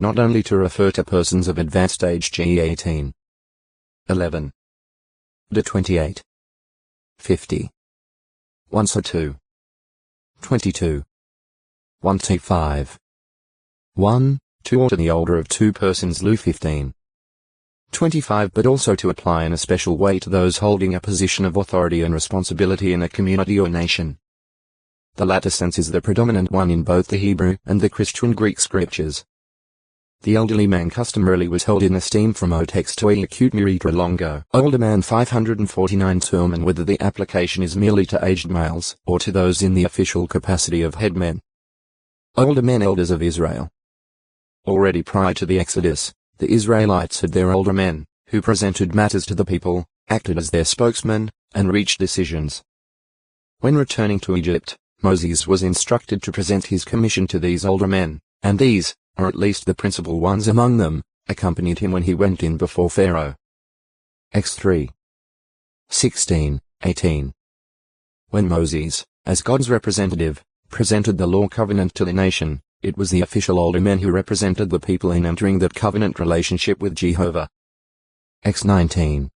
not only to refer to persons of advanced age GE 18. 11. De 28. 50. 1 So 2. 22. 1 T 5. 1, 2 or to the older of 2 persons Lu 15. 25 but also to apply in a special way to those holding a position of authority and responsibility in a community or nation. The latter sense is the predominant one in both the Hebrew and the Christian Greek scriptures. The elderly man customarily was held in esteem from otex to acute miritra longo, older man 549 term, and whether the application is merely to aged males or to those in the official capacity of headmen. Older men elders of Israel. Already prior to the Exodus, the Israelites had their older men, who presented matters to the people, acted as their spokesmen, and reached decisions. When returning to Egypt, Moses was instructed to present his commission to these older men, and these, or at least the principal ones among them, accompanied him when he went in before Pharaoh. Acts 3. 16, 18. When Moses, as God's representative, presented the law covenant to the nation, it was the official older men who represented the people in entering that covenant relationship with Jehovah. Acts 19.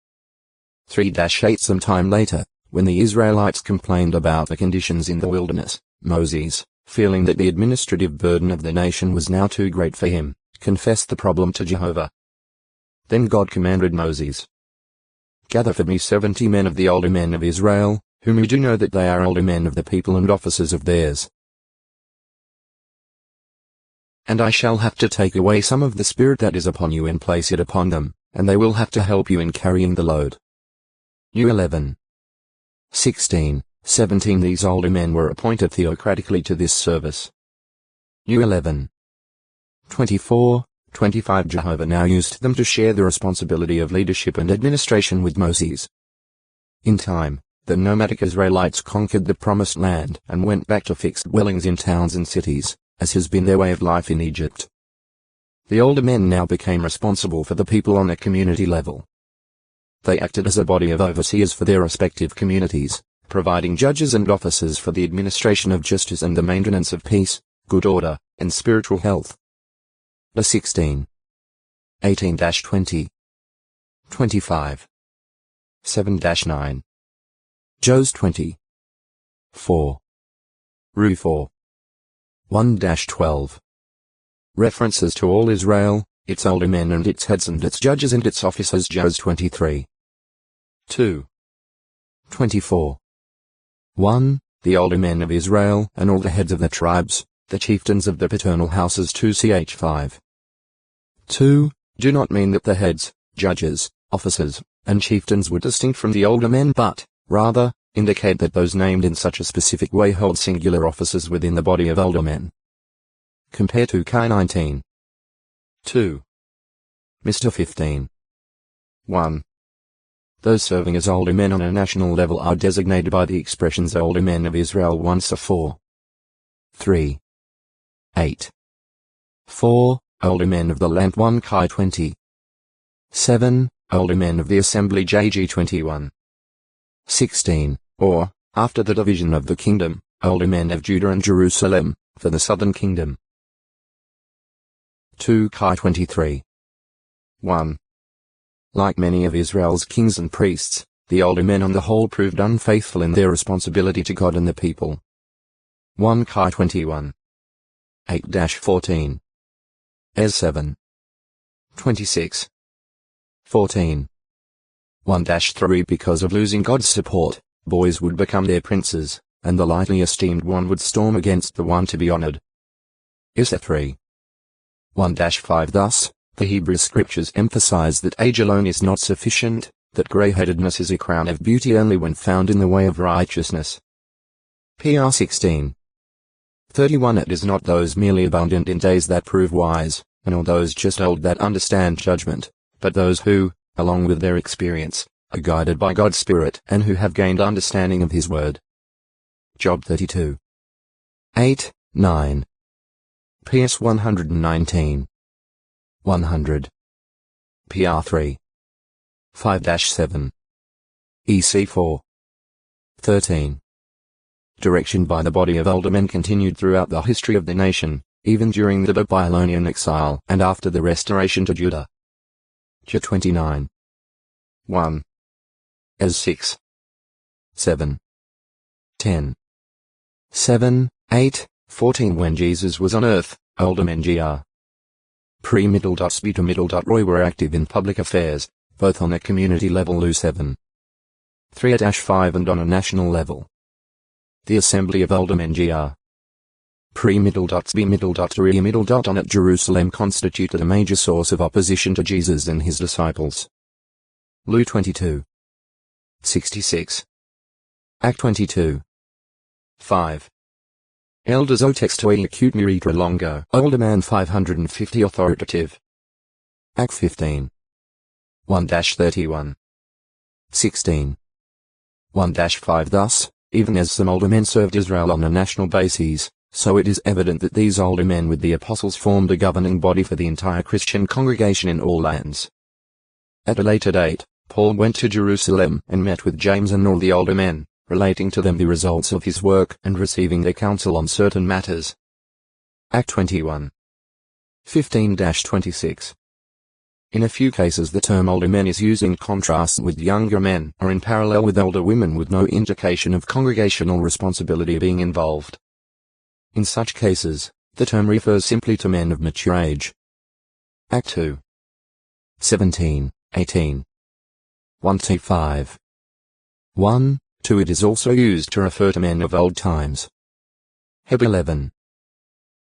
3-8 Some time later, when the Israelites complained about the conditions in the wilderness, Moses, feeling that the administrative burden of the nation was now too great for him, confessed the problem to Jehovah. Then God commanded Moses, "Gather for me 70 men of the older men of Israel, whom you do know that they are older men of the people and officers of theirs. And I shall have to take away some of the spirit that is upon you and place it upon them, and they will have to help you in carrying the load." New 11. 16, 17 These older men were appointed theocratically to this service. New 11. 24, 25 Jehovah now used them to share the responsibility of leadership and administration with Moses. In time, the nomadic Israelites conquered the Promised Land and went back to fixed dwellings in towns and cities, as has been their way of life in Egypt. The older men now became responsible for the people on a community level. They acted as a body of overseers for their respective communities, providing judges and officers for the administration of justice and the maintenance of peace, good order, and spiritual health. The 16. 18-20. 25. 7-9. Jos 20. 4. Ru 4. 1-12. References to all Israel, its older men and its heads and its judges and its officers Jos 23. 2. 24. 1. The older men of Israel and all the heads of the tribes, the chieftains of the paternal houses 2ch 5. 2. Do not mean that the heads, judges, officers, and chieftains were distinct from the older men but, rather, indicate that those named in such a specific way hold singular offices within the body of older men. Compare to Chi 19. 2. Mr. 15. 1. Those serving as older men on a national level are designated by the expressions older men of Israel 1 So 4. 3. 8. 4. Older men of the land 1 Chi 20. 7. Older men of the assembly JG 21. 16. Or, after the division of the kingdom, older men of Judah and Jerusalem, for the southern kingdom. 2 Chi 23. 1. Like many of Israel's kings and priests, the older men on the whole proved unfaithful in their responsibility to God and the people. 1 Chi 21. 8-14. Es 7. 26. 14. 1-3 Because of losing God's support, boys would become their princes, and the lightly esteemed one would storm against the one to be honored. Is 3. 1-5 Thus, the Hebrew scriptures emphasize that age alone is not sufficient, that grey-headedness is a crown of beauty only when found in the way of righteousness. PR 16. 31 It is not those merely abundant in days that prove wise, nor those just old that understand judgment, but those who, along with their experience, are guided by God's Spirit and who have gained understanding of His Word. Job 32. 8, 9. PS 119. 100. PR 3. 5-7. EC 4. 13. Direction by the body of older men continued throughout the history of the nation, even during the Babylonian exile and after the restoration to Judah. J 29. 1. As 6. 7. 10. 7, 8, 14. When Jesus was on earth, older men gr. Pre-middle.sb to middle.roy were active in public affairs, both on a community level Lu 7. 3-5 and on a national level. The Assembly of Older Men gr. Pre-middle.sb middle.re middle. On at Jerusalem constituted a major source of opposition to Jesus and his disciples. Lu 22. 66. Act 22. 5. Elders o textoi acute miritra longo. Older man 550 authoritative. Act 15. 1-31. 16. 1-5 Thus, even as some older men served Israel on a national basis, so it is evident that these older men with the apostles formed a governing body for the entire Christian congregation in all lands. At a later date, Paul went to Jerusalem and met with James and all the older men, relating to them the results of his work and receiving their counsel on certain matters. Act 21. 15-26. In a few cases the term older men is used in contrast with younger men or in parallel with older women with no indication of congregational responsibility being involved. In such cases, the term refers simply to men of mature age. Act 2. 17, 18. 1-5. 1, 2 It is also used to refer to men of old times. Heb 11.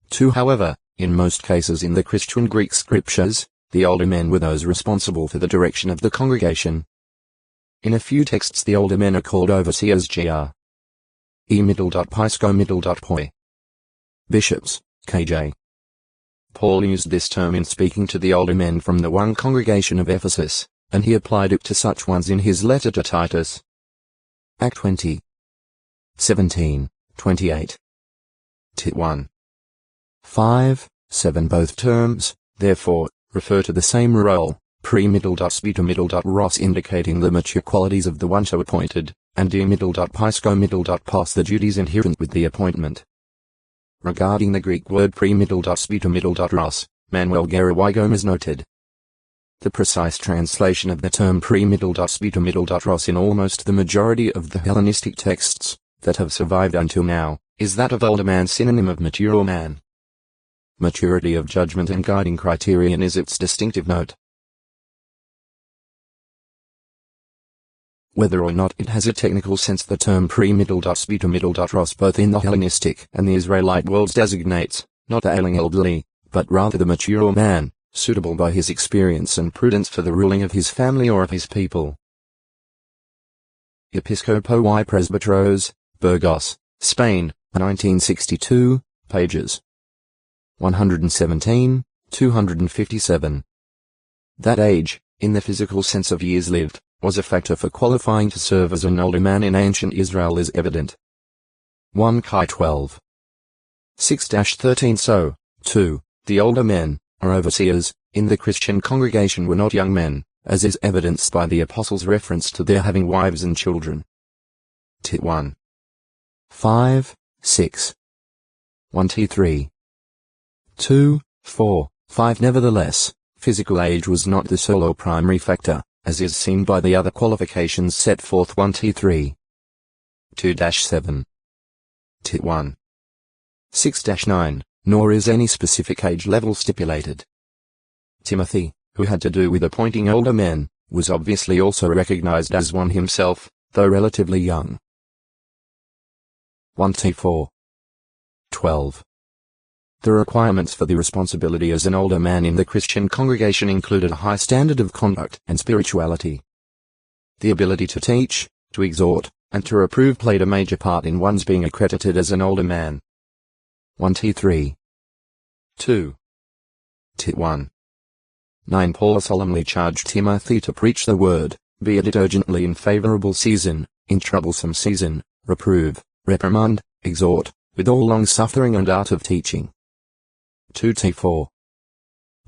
2 However, in most cases in the Christian Greek scriptures, the older men were those responsible for the direction of the congregation. In a few texts the older men are called overseers gr. e-pisco-poi. Bishops, kj. Paul used this term in speaking to the older men from the one congregation of Ephesus, and he applied it to such ones in his letter to Titus. Act 20. 17, 28. Tit 1. 5, 7 Both terms, therefore, refer to the same role, pre-middle.sb to middle.ros indicating the mature qualities of the one so appointed, and de-pisco-pos the duties inherent with the appointment. Regarding the Greek word pre-middle.sb to middle.ros, Manuel Guerra Gomez noted. The precise translation of the term pre-middle.sb to middle.ros in almost the majority of the Hellenistic texts that have survived until now is that of older man, synonym of mature man. Maturity of judgment and guiding criterion is its distinctive note. Whether or not it has a technical sense, the term pre-middle.sb to middle.ros both in the Hellenistic and the Israelite worlds designates, not the ailing elderly, but rather the mature man, suitable by his experience and prudence for the ruling of his family or of his people. Episcopoi Presbyteros, Burgos, Spain, 1962, pages 117, 257. That age, in the physical sense of years lived, was a factor for qualifying to serve as an older man in ancient Israel is evident. 1 Chi 12. 6-13 So, 2, the older men, or overseers, in the Christian congregation were not young men, as is evidenced by the apostles' reference to their having wives and children. Tit 1. 5, 6. 1-3. 2, 4, 5 Nevertheless, physical age was not the sole or primary factor, as is seen by the other qualifications set forth 1-3. 2-7. Tit 1. 6-9, nor is any specific age level stipulated. Timothy, who had to do with appointing older men, was obviously also recognized as one himself, though relatively young. 1-4. 12. The requirements for the responsibility as an older man in the Christian congregation included a high standard of conduct and spirituality. The ability to teach, to exhort, and to reprove played a major part in one's being accredited as an older man. 1-3. 2. Tit 1. 9 Paul solemnly charged Timothy to preach the word, be it urgently in favorable season, in troublesome season, reprove, reprimand, exhort, with all long-suffering and art of teaching. 2-4.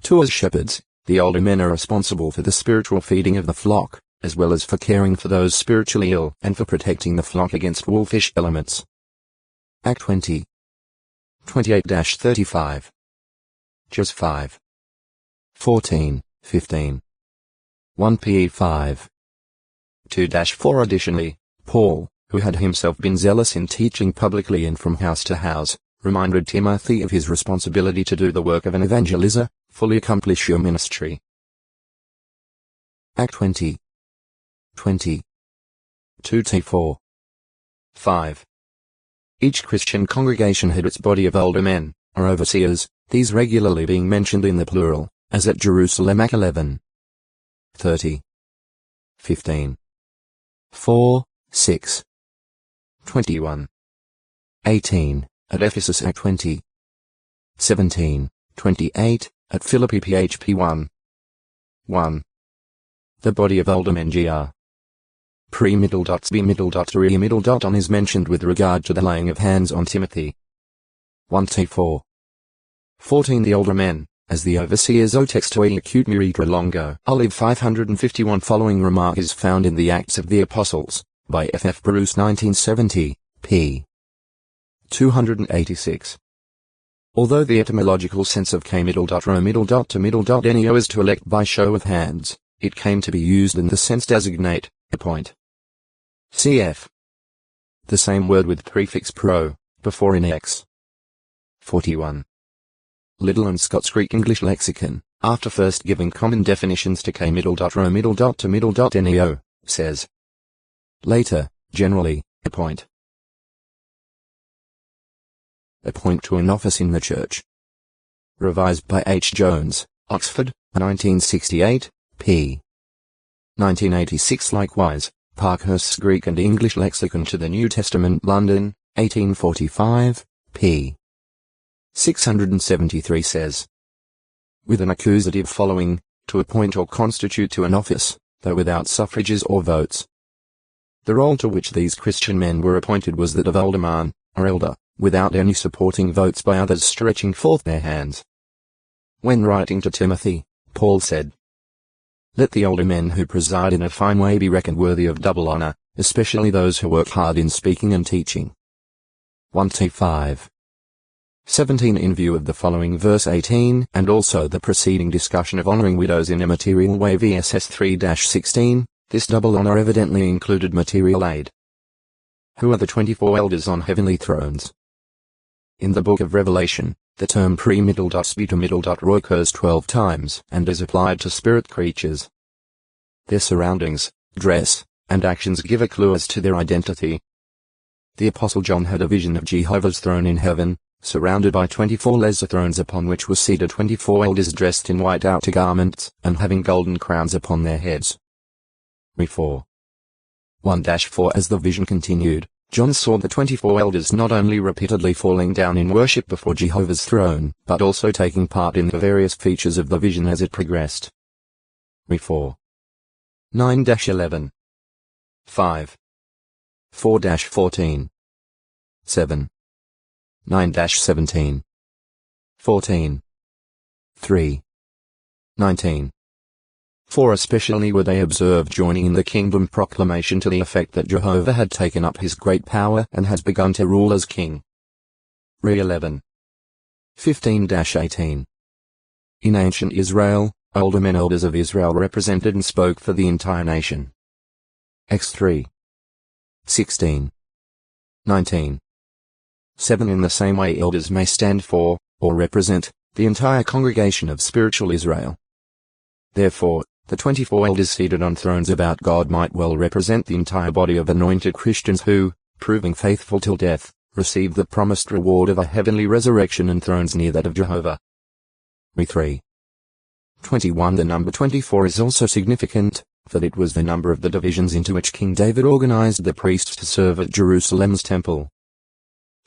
2 As shepherds, the older men are responsible for the spiritual feeding of the flock, as well as for caring for those spiritually ill and for protecting the flock against wolfish elements. Act 20. 28-35. Just 5. 14, 15. 1 PE 5. 2-4 Additionally, Paul, who had himself been zealous in teaching publicly and from house to house, reminded Timothy of his responsibility to do the work of an evangelizer, fully accomplish your ministry. Act 20. 20. 2-4. 5. Each Christian congregation had its body of older men, or overseers, these regularly being mentioned in the plural, as at Jerusalem Act 11. 30. 15. 4, 6. 21. 18, at Ephesus Act 20. 17, 28, at Philippi php 1. 1. The body of older men gr. Pre-middle dots b middle dot re middle dot on is mentioned with regard to the laying of hands on Timothy. 1-4. 14 The older men, as the overseers o textoi acute miritra longo. Olive 551 Following remark is found in the Acts of the Apostles, by F. Bruce 1970, p. 286. Although the etymological sense of k middle dot ro middle dot to middle dot neo is to elect by show of hands, it came to be used in the sense designate, appoint. Cf. The same word with prefix pro, before in x. 41. Liddell and Scott's Greek English Lexicon, after first giving common definitions to k middle dot ro middle dot to middle dot neo, says. Later, generally, appoint. Appoint to an office in the church. Revised by H. Jones, Oxford, 1968, p. 1986 Likewise, Parkhurst's Greek and English Lexicon to the New Testament London, 1845, p. 673 says. With an accusative following, to appoint or constitute to an office, though without suffrages or votes. The role to which these Christian men were appointed was that of alderman, or elder, without any supporting votes by others stretching forth their hands. When writing to Timothy, Paul said, "Let the older men who preside in a fine way be reckoned worthy of double honor, especially those who work hard in speaking and teaching." 1-5. 17 In view of the following verse 18 and also the preceding discussion of honoring widows in a material way vs 3-16, this double honor evidently included material aid. Who are the 24 elders on heavenly thrones? In the book of Revelation, the term pre-middle-sp to middle-ro occurs 12 times and is applied to spirit creatures. Their surroundings, dress, and actions give a clue as to their identity. The Apostle John had a vision of Jehovah's throne in heaven, surrounded by 24 lesser thrones upon which were seated 24 elders dressed in white outer garments and having golden crowns upon their heads. Re-4. 1-4 As the vision continued, John saw the 24 elders not only repeatedly falling down in worship before Jehovah's throne, but also taking part in the various features of the vision as it progressed. Re-4. 9-11. 5. 4-14. 7. 9-17. 14. 3. 19. 4 Especially were they observed joining in the kingdom proclamation to the effect that Jehovah had taken up his great power and has begun to rule as king. Re 11. 15-18. In ancient Israel, older men elders of Israel represented and spoke for the entire nation. X 3. 16. 19. 7 In the same way elders may stand for, or represent, the entire congregation of spiritual Israel. Therefore, the 24 elders seated on thrones about God might well represent the entire body of anointed Christians who, proving faithful till death, receive the promised reward of a heavenly resurrection and thrones near that of Jehovah. Re 3. 21 The number 24 is also significant, for it was the number of the divisions into which King David organized the priests to serve at Jerusalem's temple.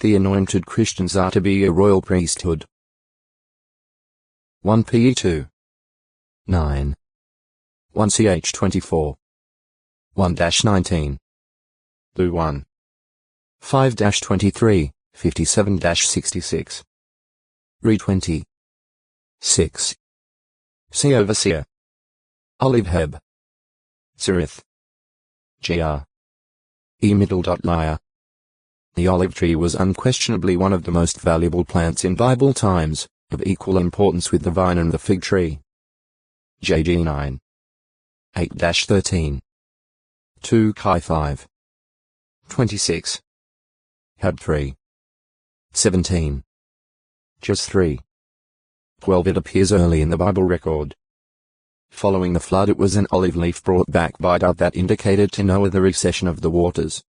The anointed Christians are to be a royal priesthood. 1 Pe 2. 9. 1 Ch 24. 1-19. Lu 1. 5-23, 57-66. Re 20. 6. See Overseer. Olive Heb. Zerith. Gr. E. Lyre. The olive tree was unquestionably one of the most valuable plants in Bible times, of equal importance with the vine and the fig tree. JG 9. 8-13. 2 Chi 5. 26. Hab 3. 17. Just 3. 12. It appears early in the Bible record. Following the flood, it was an olive leaf brought back by dove that indicated to Noah the recession of the waters.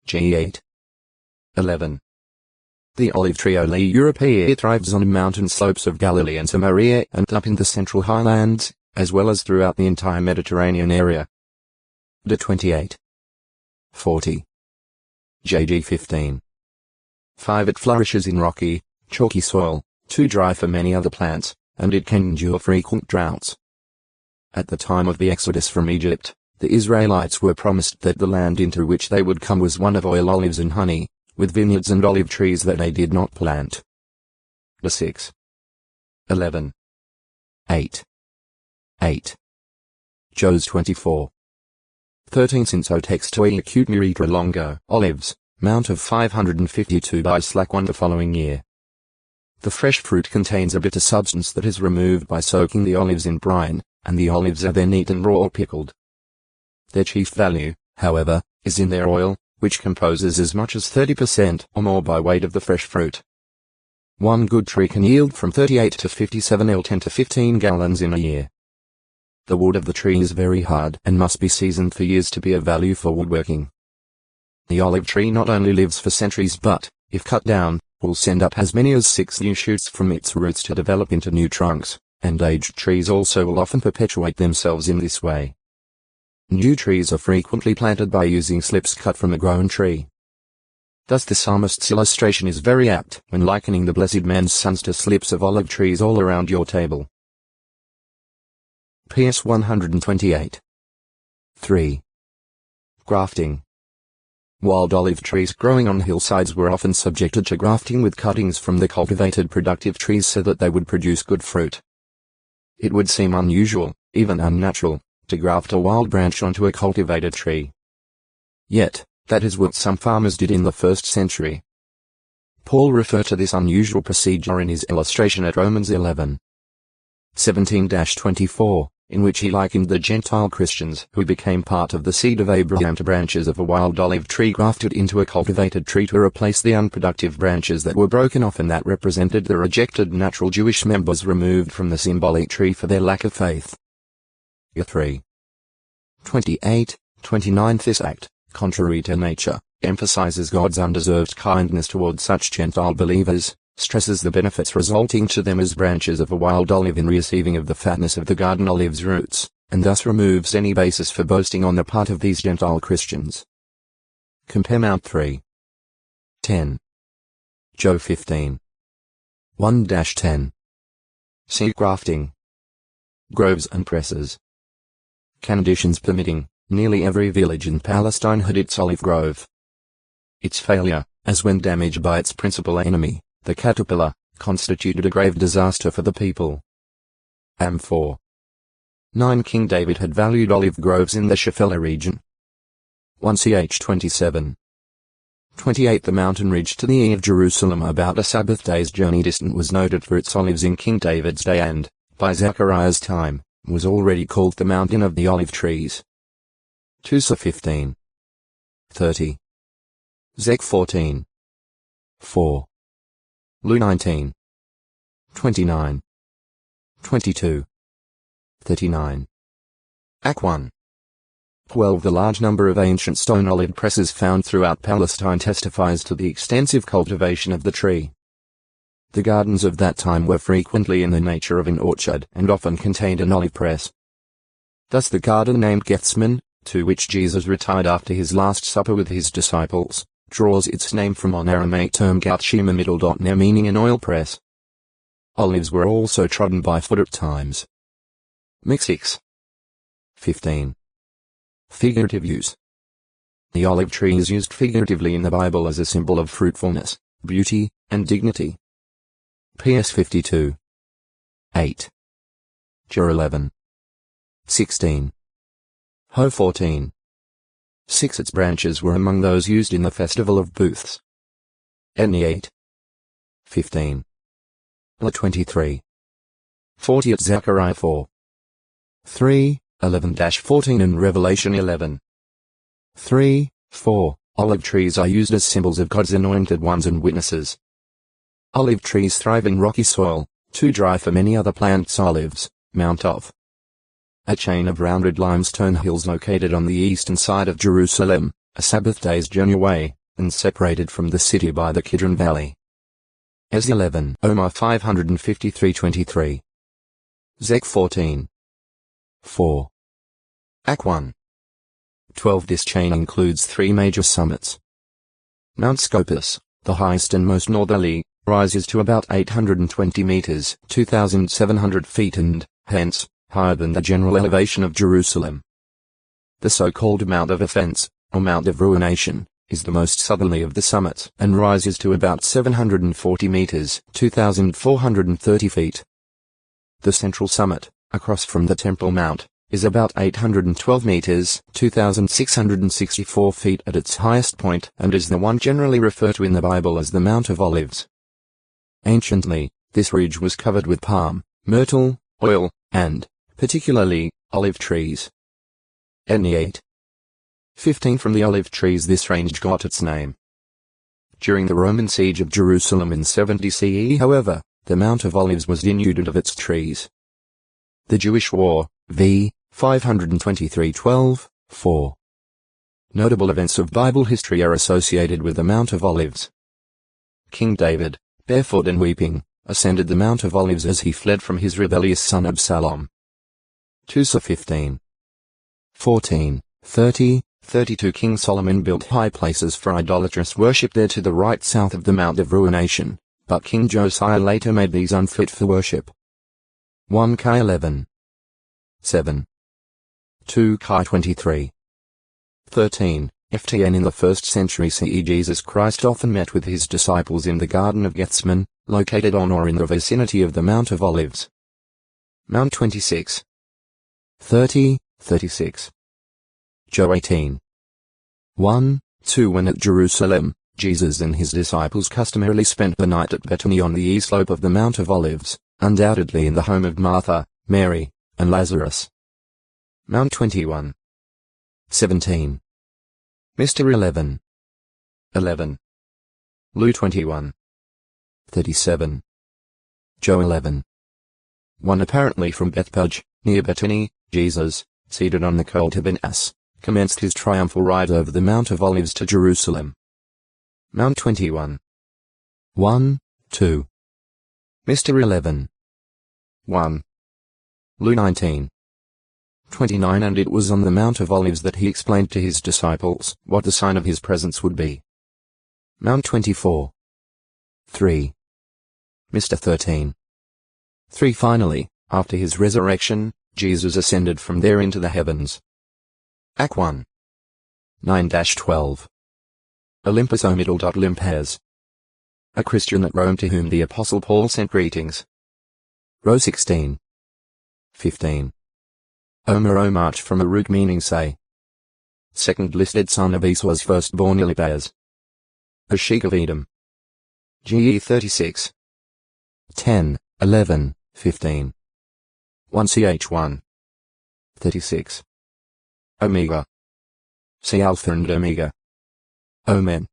G8. 11. The olive tree Ole Europaea thrives on mountain slopes of Galilee and Samaria and up in the central highlands, as well as throughout the entire Mediterranean area. D28. 40. JG 15. 5. It flourishes in rocky, chalky soil, too dry for many other plants, and it can endure frequent droughts. At the time of the Exodus from Egypt, the Israelites were promised that the land into which they would come was one of oil, olives and honey, with vineyards and olive trees that they did not plant. The 6. 11. 8. 8. Jos 24. 13. Since o textoi acute miritra longo, olives, mount of 552 by slack 1 the following year. The fresh fruit contains a bitter substance that is removed by soaking the olives in brine, and the olives are then eaten raw or pickled. Their chief value, however, is in their oil, which composes as much as 30% or more by weight of the fresh fruit. One good tree can yield from 38 to 57 L 10 to 15 gallons in a year. The wood of the tree is very hard and must be seasoned for years to be of value for woodworking. The olive tree not only lives for centuries but, if cut down, will send up as many as 6 new shoots from its roots to develop into new trunks, and aged trees also will often perpetuate themselves in this way. New trees are frequently planted by using slips cut from a grown tree. Thus the psalmist's illustration is very apt when likening the blessed man's sons to slips of olive trees all around your table. PS 128. 3. Grafting. Wild olive trees growing on hillsides were often subjected to grafting with cuttings from the cultivated productive trees so that they would produce good fruit. It would seem unusual, even unnatural, to graft a wild branch onto a cultivated tree. Yet, that is what some farmers did in the 1st century. Paul referred to this unusual procedure in his illustration at Romans 11. 17-24, in which he likened the Gentile Christians who became part of the seed of Abraham to branches of a wild olive tree grafted into a cultivated tree to replace the unproductive branches that were broken off and that represented the rejected natural Jewish members removed from the symbolic tree for their lack of faith. 3. 28, 29. This act, contrary to nature, emphasizes God's undeserved kindness towards such Gentile believers, stresses the benefits resulting to them as branches of a wild olive in receiving of the fatness of the garden olive's roots, and thus removes any basis for boasting on the part of these Gentile Christians. Compare Mount 3. 10. Joe 15. 1-10. Seed grafting. Groves and presses. Conditions permitting, nearly every village in Palestine had its olive grove. Its failure, as when damaged by its principal enemy, the caterpillar, constituted a grave disaster for the people. Am 4. 9. King David had valued olive groves in the Shephelah region. 1 Ch 27. 28. The mountain ridge to the east of Jerusalem about a Sabbath day's journey distant was noted for its olives in King David's day and, by Zechariah's time, was already called the mountain of the olive trees. 2 Sa 15. 30. Zech 14. 4. Lu 19. 29. 22. 39. Ac 1. 12. The large number of ancient stone olive presses found throughout Palestine testifies to the extensive cultivation of the tree. The gardens of that time were frequently in the nature of an orchard and often contained an olive press. Thus the garden named Gethsemane, to which Jesus retired after his Last Supper with his disciples, draws its name from an Aramaic term Gathshema middle.ner meaning an oil press. Olives were also trodden by foot at times. Mix 6. 15. Figurative use. The olive tree is used figuratively in the Bible as a symbol of fruitfulness, beauty, and dignity. PS 52. 8. Jur 11. 16. Ho 14. 6. Its branches were among those used in the festival of booths. Eni 8. 15. 23. 40 at Zechariah 4. 3, 11-14 and Revelation 11. 3, 4. Olive trees are used as symbols of God's anointed ones and witnesses. Olive trees thrive in rocky soil, too dry for many other plants. Olives, Mount of. A chain of rounded limestone hills located on the eastern side of Jerusalem, a Sabbath day's journey away, and separated from the city by the Kidron Valley. Ez 11. Omar 553-23. Zech 14. 4. Ak 1. 12. This chain includes 3 major summits. Mount Scopus, the highest and most northerly, rises to about 820 meters, 2,700 feet and, hence, higher than the general elevation of Jerusalem. The so-called Mount of Offense, or Mount of Ruination, is the most southerly of the summits and rises to about 740 meters, 2,430 feet. The central summit, across from the Temple Mount, is about 812 meters, 2,664 feet at its highest point and is the one generally referred to in the Bible as the Mount of Olives. Anciently, this ridge was covered with palm, myrtle, oil, and, particularly, olive trees. Etni 8. 15. From the olive trees this range got its name. During the Roman siege of Jerusalem in 70 CE, however, the Mount of Olives was denuded of its trees. The Jewish War, v. 523-12, 4. Notable events of Bible history are associated with the Mount of Olives. King David, barefoot and weeping, ascended the Mount of Olives as he fled from his rebellious son Absalom. 2 Sa 15. 14, 30, 32. King Solomon built high places for idolatrous worship there to the right south of the Mount of Ruination, but King Josiah later made these unfit for worship. 1 Kai 11. 7. 2 Kai 23. 13. FTN. In the 1st century CE, Jesus Christ often met with his disciples in the Garden of Gethsemane, located on or in the vicinity of the Mount of Olives. Mount 26. 30, 36. Joe 18. 1, 2. When at Jerusalem, Jesus and his disciples customarily spent the night at Bethany on the east slope of the Mount of Olives, undoubtedly in the home of Martha, Mary, and Lazarus. Mount 21. 17. Mystery 11. 11. Lu 21. 37. Joe 11. 1. Apparently from Bethphage, near Bethany, Jesus, seated on the colt of an ass, commenced his triumphal ride over the Mount of Olives to Jerusalem. Mount 21. 1, 2. Mystery 11. 1. Lu 19. 29. And it was on the Mount of Olives that he explained to his disciples what the sign of his presence would be. Mount 24. 3. Mr. 13. 3. Finally, after his resurrection, Jesus ascended from there into the heavens. Act 1. 9-12. Olympus Omidal. Limpez. A Christian at Rome to whom the Apostle Paul sent greetings. Row 16. 15. Omer march from Aruk, meaning say. Second listed son of Esau's firstborn Eliphaz. A sheik of Edom. GE 36. 10, 11, 15. 1 CH1. 36. Omega. See Alpha and Omega. Omen.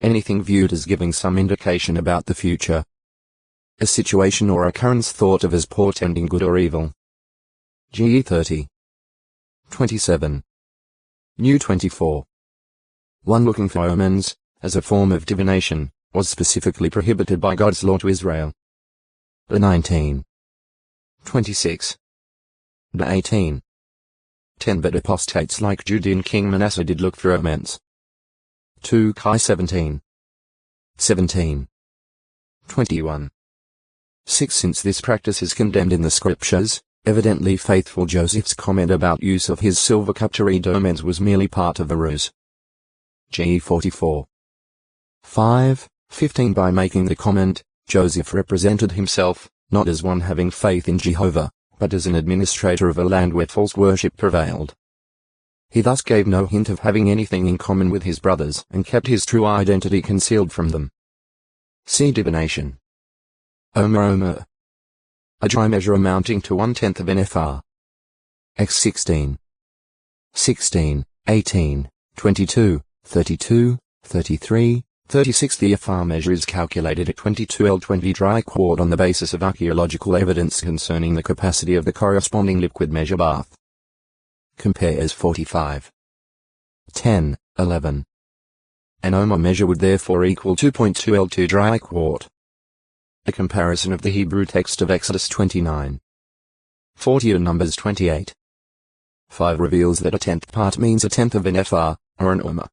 Anything viewed as giving some indication about the future. A situation or occurrence thought of as portending good or evil. GE 30. 27. New 24. 1. Looking for omens, as a form of divination, was specifically prohibited by God's law to Israel. The 19. 26. The 18. 10. But apostates like Judean King Manasseh did look for omens. 2 Kai 17. 17. 21. 6. Since this practice is condemned in the scriptures, evidently faithful Joseph's comment about use of his silver cup to read omens was merely part of a ruse. GE 44. 5, 15. By making the comment, Joseph represented himself, not as one having faith in Jehovah, but as an administrator of a land where false worship prevailed. He thus gave no hint of having anything in common with his brothers and kept his true identity concealed from them. See divination. Omer. A dry measure amounting to 1/10 of an FR. X 16. 16, 18, 22, 32, 33, 36. The FR measure is calculated at 22L20 dry quart on the basis of archaeological evidence concerning the capacity of the corresponding liquid measure bath. Compares 45. 10, 11. An omer measure would therefore equal 2.2L2 dry quart. A comparison of the Hebrew text of Exodus 29. 40 and Numbers 28. 5 reveals that a 10th part means 1/10 of an FR, or an omer.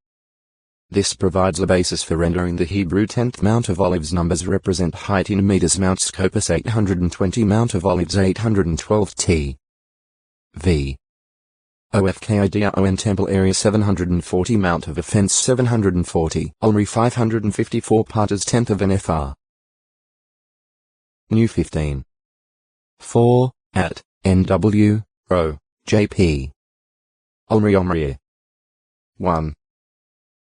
This provides a basis for rendering the Hebrew 10th Mount of Olives numbers represent height in meters. Mount Scopus 820, Mount of Olives 812 t. V. OFKIDRON Temple Area 740, Mount of Offense 740, Omri 554 Partas 1/10 of an FR. New 15. 4, at, NW, Ro, JP. Omri. 1.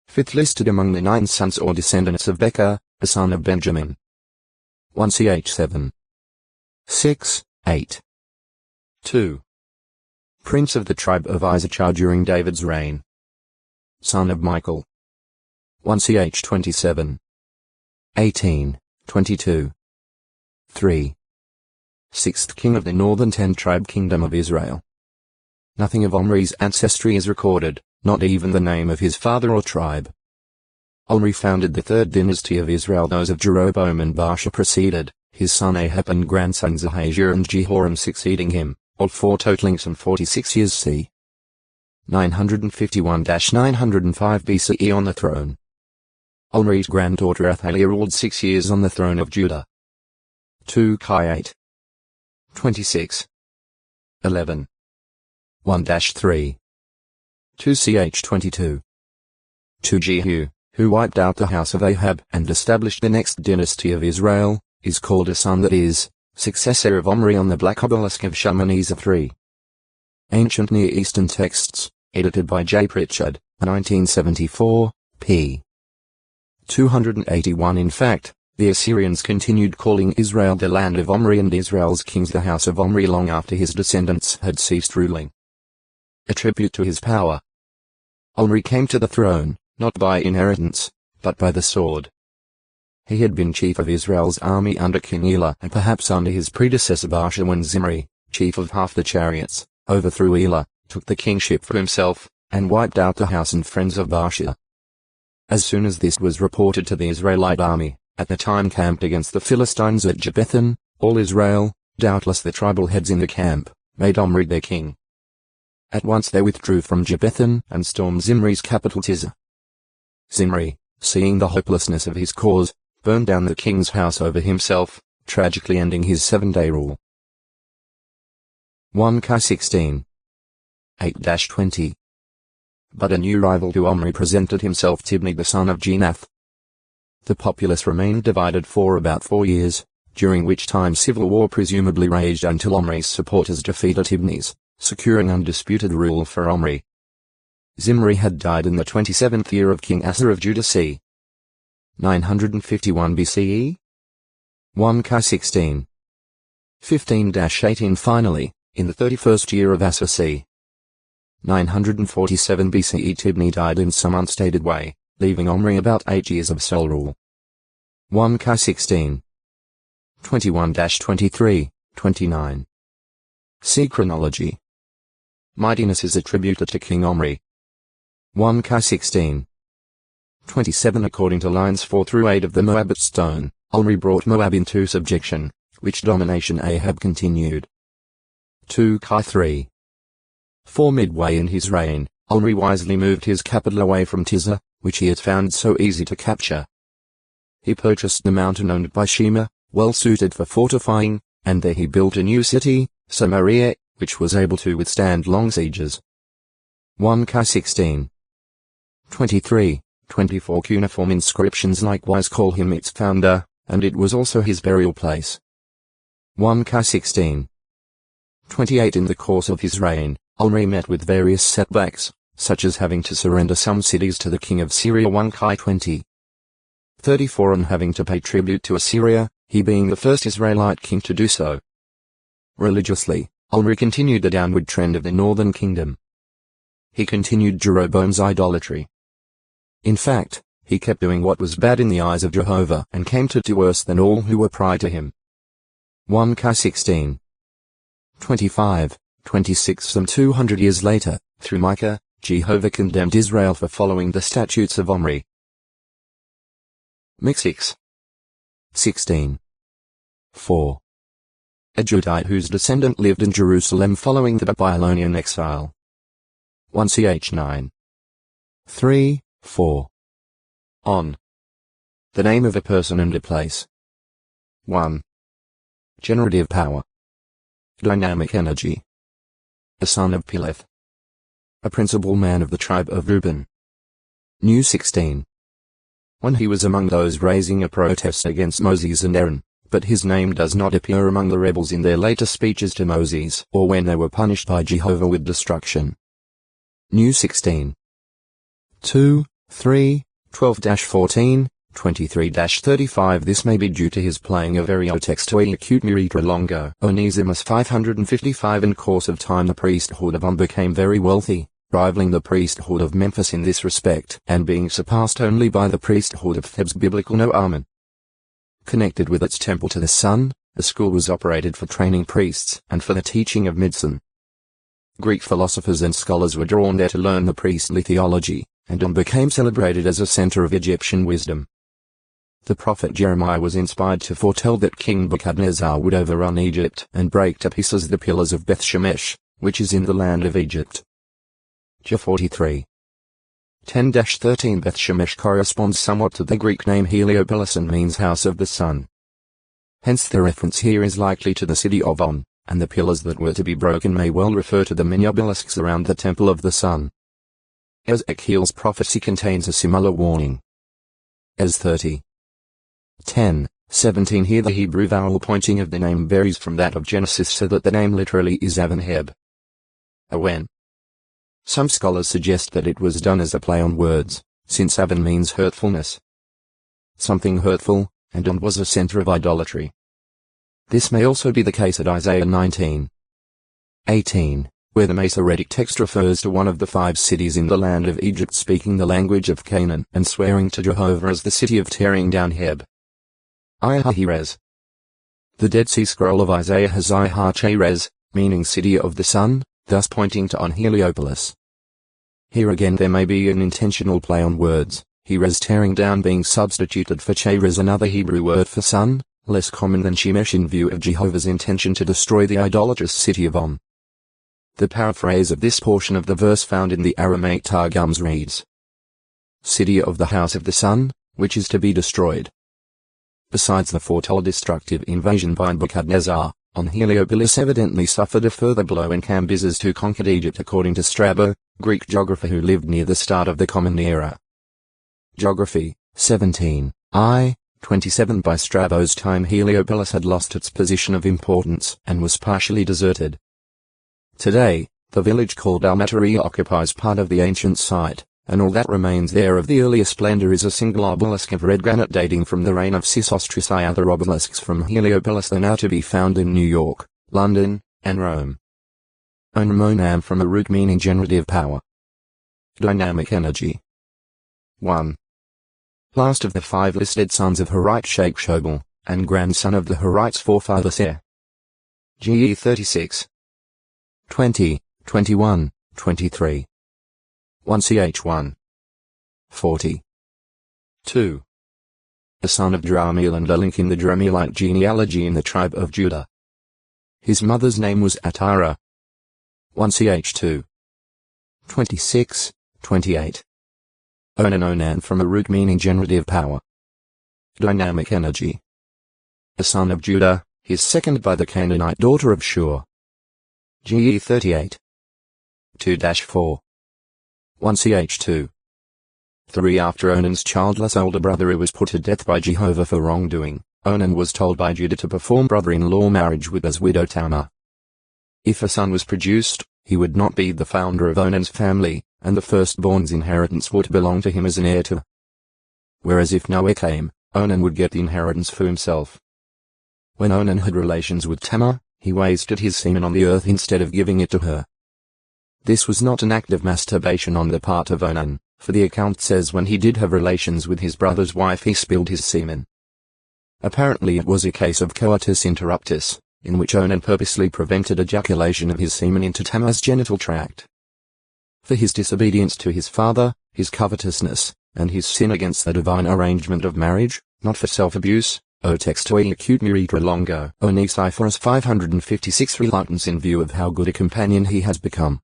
Fifth listed among the 9 sons or descendants of Becca, a son of Benjamin. 1 ch 7. 6, 8. 2. Prince of the tribe of Issachar during David's reign. Son of Michael. 1 ch 27. 18, 22. 3. Sixth king of the northern 10-tribe kingdom of Israel. Nothing of Omri's ancestry is recorded, not even the name of his father or tribe. Omri founded the 3rd dynasty of Israel. Those of Jeroboam and Baasha preceded, his son Ahab and grandsons Ahijah and Jehoram succeeding him, all 4 totaling some 46 years c. 951-905 BCE on the throne. Omri's granddaughter Athaliah ruled 6 years on the throne of Judah. 2 Chi 8. 26. 11. 1-3. 2 ch 22. 2 Jehu, who wiped out the house of Ahab and established the next dynasty of Israel, is called a son that is, successor of Omri on the black obelisk of Shalmaneser 3. Ancient Near Eastern Texts, edited by J. Pritchard, 1974, p. 281. In fact, the Assyrians continued calling Israel the land of Omri and Israel's kings the house of Omri long after his descendants had ceased ruling. A tribute to his power. Omri came to the throne, not by inheritance, but by the sword. He had been chief of Israel's army under King Elah and perhaps under his predecessor Baasha when Zimri, chief of half the chariots, overthrew Elah, took the kingship for himself, and wiped out the house and friends of Baasha. As soon as this was reported to the Israelite army, at the time camped against the Philistines at Gibbethon, all Israel, doubtless the tribal heads in the camp, made Omri their king. At once they withdrew from Gibbethon and stormed Zimri's capital Tirzah. Zimri, seeing the hopelessness of his cause, burned down the king's house over himself, tragically ending his 7-day rule. 1 Chi 16. 8-20. But a new rival to Omri presented himself, Tibni the son of Ginath. The populace remained divided for about 4 years, during which time civil war presumably raged until Omri's supporters defeated Tibni's, securing undisputed rule for Omri. Zimri had died in the 27th year of King Asa of Judah c. 951 BCE. 1 Chi 16. 15-18. Finally, in the 31st year of Asa c. 947 BCE, Tibni died in some unstated way, leaving Omri about 8 years of sole rule. 1 Chi 16. 21-23, 29. See chronology. Mightiness is attributed to King Omri. 1 Chi 16. 27. According to lines 4-8 of the Moabite stone, Omri brought Moab into subjection, which domination Ahab continued. 2 Chi 3. 4. Midway in his reign, Omri wisely moved his capital away from Tirzah, which he had found so easy to capture. He purchased the mountain owned by Shema, well suited for fortifying, and there he built a new city, Samaria, which was able to withstand long sieges. 1 Chi 16. 23, 24. Cuneiform inscriptions likewise call him its founder, and it was also his burial place. 1 Chi 16. 28. In the course of his reign, Omri met with various setbacks, such as having to surrender some cities to the king of Syria. 1 Chi 20. 34. And having to pay tribute to Assyria, he being the first Israelite king to do so. Religiously, Omri continued the downward trend of the northern kingdom. He continued Jeroboam's idolatry. In fact, he kept doing what was bad in the eyes of Jehovah and came to do worse than all who were prior to him. 1 Kings 16. 25, 26. Some 200 years later, through Micah, Jehovah condemned Israel for following the statutes of Omri. Mix 6. 16. 4. A Judite whose descendant lived in Jerusalem following the Babylonian exile. 1 Ch 9. 3, 4. On. The name of a person and a place. 1. Generative power. Dynamic energy. A son of Peleth. A principal man of the tribe of Reuben. New 16. When he was among those raising a protest against Moses and Aaron, but his name does not appear among the rebels in their later speeches to Moses or when they were punished by Jehovah with destruction. New 16. 2, 3, 12-14, 23-35. This may be due to his playing a very textually acute Miritra Longo Onesimus 555. In course of time the priesthood of became very wealthy, rivaling the priesthood of Memphis in this respect and being surpassed only by the priesthood of Thebes. Biblical No Amen. Connected with its temple to the sun, a school was operated for training priests and for the teaching of medicine. Greek philosophers and scholars were drawn there to learn the priestly theology, and became celebrated as a center of Egyptian wisdom. The prophet Jeremiah was inspired to foretell that King Nebuchadnezzar would overrun Egypt and break to pieces the pillars of Beth Shemesh, which is in the land of Egypt. J 43. 10-13. Beth Shemesh corresponds somewhat to the Greek name Heliopolis and means house of the sun. Hence the reference here is likely to the city of On, and the pillars that were to be broken may well refer to the many obelisks around the temple of the sun. Ezekiel's prophecy contains a similar warning. Es 30. 10, 17. Here the Hebrew vowel pointing of the name varies from that of Genesis so that the name literally is Aven-Heb. Awen. Some scholars suggest that it was done as a play on words, since Aven means hurtfulness. Something hurtful, and On was a center of idolatry. This may also be the case at Isaiah 19. 18, where the Masoretic text refers to one of the 5 cities in the land of Egypt speaking the language of Canaan and swearing to Jehovah as the city of tearing down Heb. Iahirez. The Dead Sea Scroll of Isaiah has Iahirez, meaning city of the sun, thus pointing to On Heliopolis. Here again there may be an intentional play on words, Hirez tearing down being substituted for Cherez, another Hebrew word for sun, less common than Shemesh in view of Jehovah's intention to destroy the idolatrous city of On. The paraphrase of this portion of the verse found in the Aramaic Targums reads, City of the house of the sun, which is to be destroyed. Besides the foretold destructive invasion by Nebuchadnezzar, On Heliopolis evidently suffered a further blow in Cambyses who conquered Egypt according to Strabo, Greek geographer who lived near the start of the Common Era. Geography, 17, I, 27. By Strabo's time Heliopolis had lost its position of importance and was partially deserted. Today, the village called Almatari occupies part of the ancient site, and all that remains there of the earlier splendor is a single obelisk of red granite dating from the reign of Sesostris. Other obelisks from Heliopolis are now to be found in New York, London, and Rome. Onramonam from a root meaning generative power. Dynamic energy. 1. Last of the 5 listed sons of Horite Sheikh Shobal, and grandson of the Horite's forefather Ser. GE 36. 20, 21, 23. 1 Ch 1. 40. 2. A son of Jerahmeel and a link in the Jerahmeelite genealogy in the tribe of Judah. His mother's name was Atara. 1 Ch 2. 26, 28. Onan from a root meaning generative power. Dynamic energy. A son of Judah, his second by the Canaanite daughter of Shur. GE 38. 2-4. 1 Ch 2. 3. After Onan's childless older brother who was put to death by Jehovah for wrongdoing, Onan was told by Judah to perform brother-in-law marriage with his widow Tamar. If a son was produced, he would not be the founder of Onan's family, and the firstborn's inheritance would belong to him as an heir to. Whereas if no heir came, Onan would get the inheritance for himself. when Onan had relations with Tamar, he wasted his semen on the earth instead of giving it to her. This was not an act of masturbation on the part of Onan, for the account says when he did have relations with his brother's wife he spilled his semen. Apparently it was a case of coitus interruptus, in which Onan purposely prevented ejaculation of his semen into Tamar's genital tract. For his disobedience to his father, his covetousness, and his sin against the divine arrangement of marriage, not for self-abuse, o textoi acute muritra longo, Onesiphorus 556 reluctance in view of how good a companion he has become.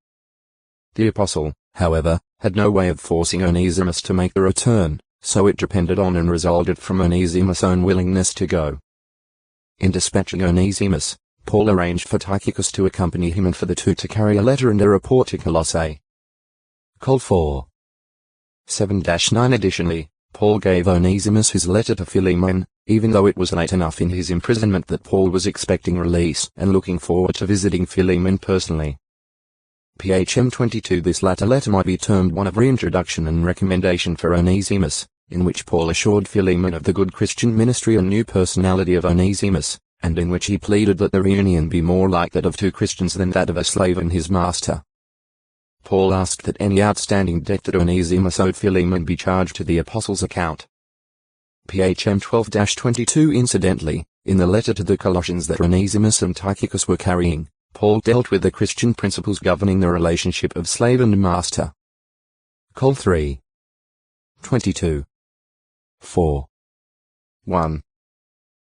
The apostle, however, had no way of forcing Onesimus to make the return, so it depended on and resulted from Onesimus' own willingness to go. In dispatching Onesimus, Paul arranged for Tychicus to accompany him and for the two to carry a letter and a report to Colossae. Col 4. 7-9 Additionally, Paul gave Onesimus his letter to Philemon, even though it was late enough in his imprisonment that Paul was expecting release and looking forward to visiting Philemon personally. PHM 22 This latter letter might be termed one of reintroduction and recommendation for Onesimus, in which Paul assured Philemon of the good Christian ministry and new personality of Onesimus, and in which he pleaded that the reunion be more like that of two Christians than that of a slave and his master. Paul asked that any outstanding debt that Onesimus owed Philemon be charged to the apostle's account. PHM 12-22 Incidentally, in the letter to the Colossians that Onesimus and Tychicus were carrying, Paul dealt with the Christian principles governing the relationship of slave and master. Col 3. 22. 4. 1.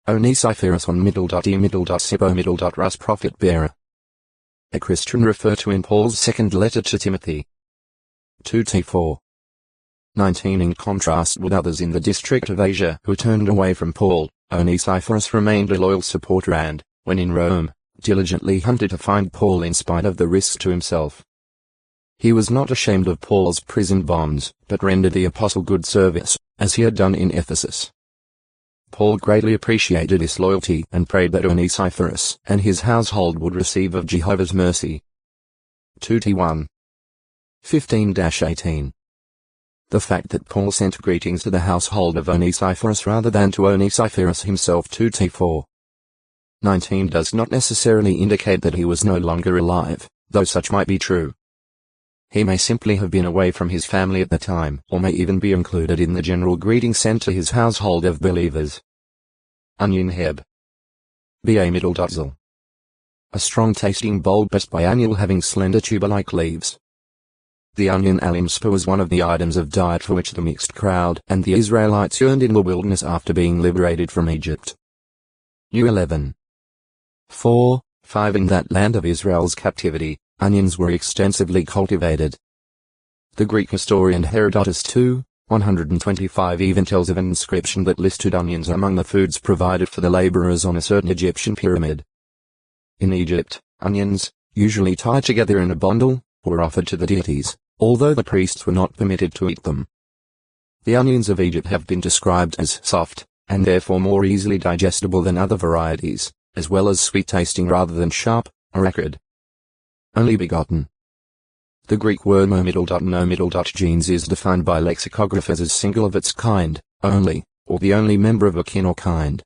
Onesiphorus on middle.e middle.sippo middle.rus profit bearer. A Christian referred to in Paul's second letter to Timothy. 2t4. 19 In contrast with others in the district of Asia who turned away from Paul, Onesiphorus remained a loyal supporter and, when in Rome, diligently hunted to find Paul in spite of the risk to himself. He was not ashamed of Paul's prison bonds, but rendered the apostle good service, as he had done in Ephesus. Paul greatly appreciated his loyalty and prayed that Onesiphorus and his household would receive of Jehovah's mercy. 2t1. 15-18. The fact that Paul sent greetings to the household of Onesiphorus rather than to Onesiphorus himself 2t4. 19 does not necessarily indicate that he was no longer alive, though such might be true. He may simply have been away from his family at the time, or may even be included in the general greeting sent to his household of believers. Onion Heb. Ba middle.zel. A strong tasting bulb best biennial having slender tuber-like leaves. The onion alimspa was one of the items of diet for which the mixed crowd and the Israelites yearned in the wilderness after being liberated from Egypt. U11. 4, 5 In that land of Israel's captivity, onions were extensively cultivated. The Greek historian Herodotus 2, 125 even tells of an inscription that listed onions among the foods provided for the laborers on a certain Egyptian pyramid. In Egypt, onions, usually tied together in a bundle, were offered to the deities, although the priests were not permitted to eat them. The onions of Egypt have been described as soft, and therefore more easily digestible than other varieties, as well as sweet-tasting rather than sharp, or acrid. Only begotten. The Greek word no-genes is defined by lexicographers as single of its kind, only, or the only member of a kin or kind.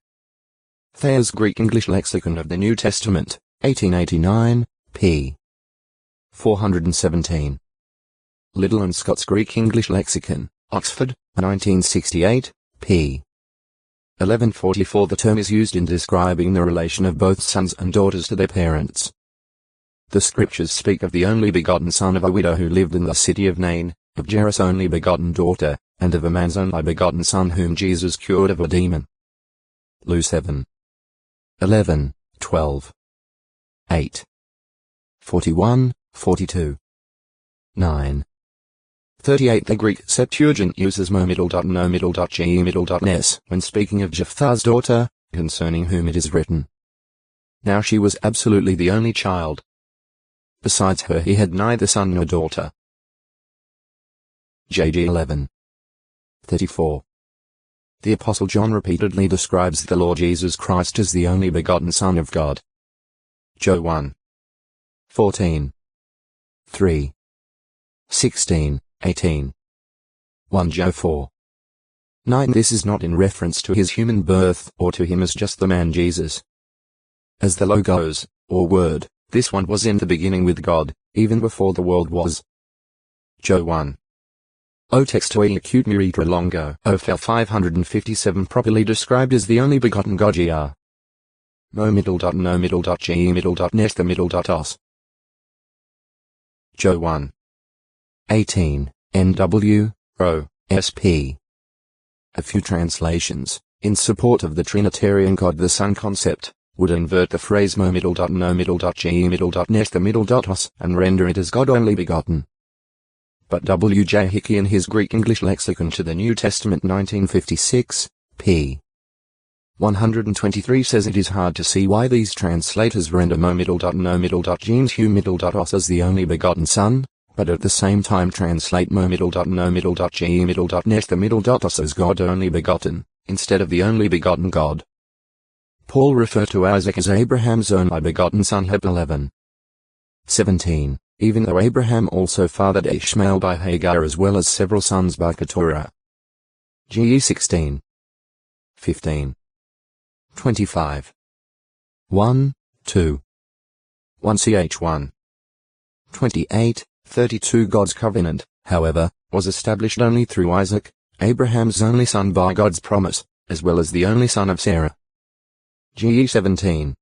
Thayer's Greek-English Lexicon of the New Testament, 1889, p. 417. Liddell and Scott's Greek-English Lexicon, Oxford, 1968, p. 1144 The term is used in describing the relation of both sons and daughters to their parents. The scriptures speak of the only begotten son of a widow who lived in the city of Nain, of Jairus' only begotten daughter, and of a man's only begotten son whom Jesus cured of a demon. Luke 7. 11, 12. 8. 41, 42. 9. 38 The Greek Septuagint uses mo-no-ge-nes when speaking of Jephthah's daughter, concerning whom it is written. Now she was absolutely the only child. Besides her he had neither son nor daughter. JG 11. 34. The Apostle John repeatedly describes the Lord Jesus Christ as the only begotten Son of God. Joe 1. 14. 3. 16, 18. 1 Joe 4. 9 This is not in reference to his human birth or to him as just the man Jesus. as the Logos, or Word. This one was in the beginning with God, even before the world was. Jo 1. O textoi acute miritra longo. O fel 557 properly described as the only begotten God gr. Mo middle dot no middle dot ge middle dot nesta middle dot os. Jo 1. 18, NW, Ro, SP. A few translations, in support of the Trinitarian God the Son concept, would invert the phrase mo middle dot no middle dot ge middle dot nesta middle dot os and render it as God only begotten. But W. J. Hickey in his Greek-English Lexicon to the New Testament 1956, p. 123 says it is hard to see why these translators render mo middle dot no middle dot genes hu middle dot os as the only begotten Son, but at the same time translate mo middle dot no middle dot ge middle dot nesta middle dot os as God only begotten, instead of the only begotten God. Paul referred to Isaac as Abraham's only begotten son Heb 11. 17. Even though Abraham also fathered Ishmael by Hagar as well as several sons by Keturah. GE 16. 15. 25. 1, 2. 1 ch 1. 28, 32 God's covenant, however, was established only through Isaac, Abraham's only son by God's promise, as well as the only son of Sarah. GE 17.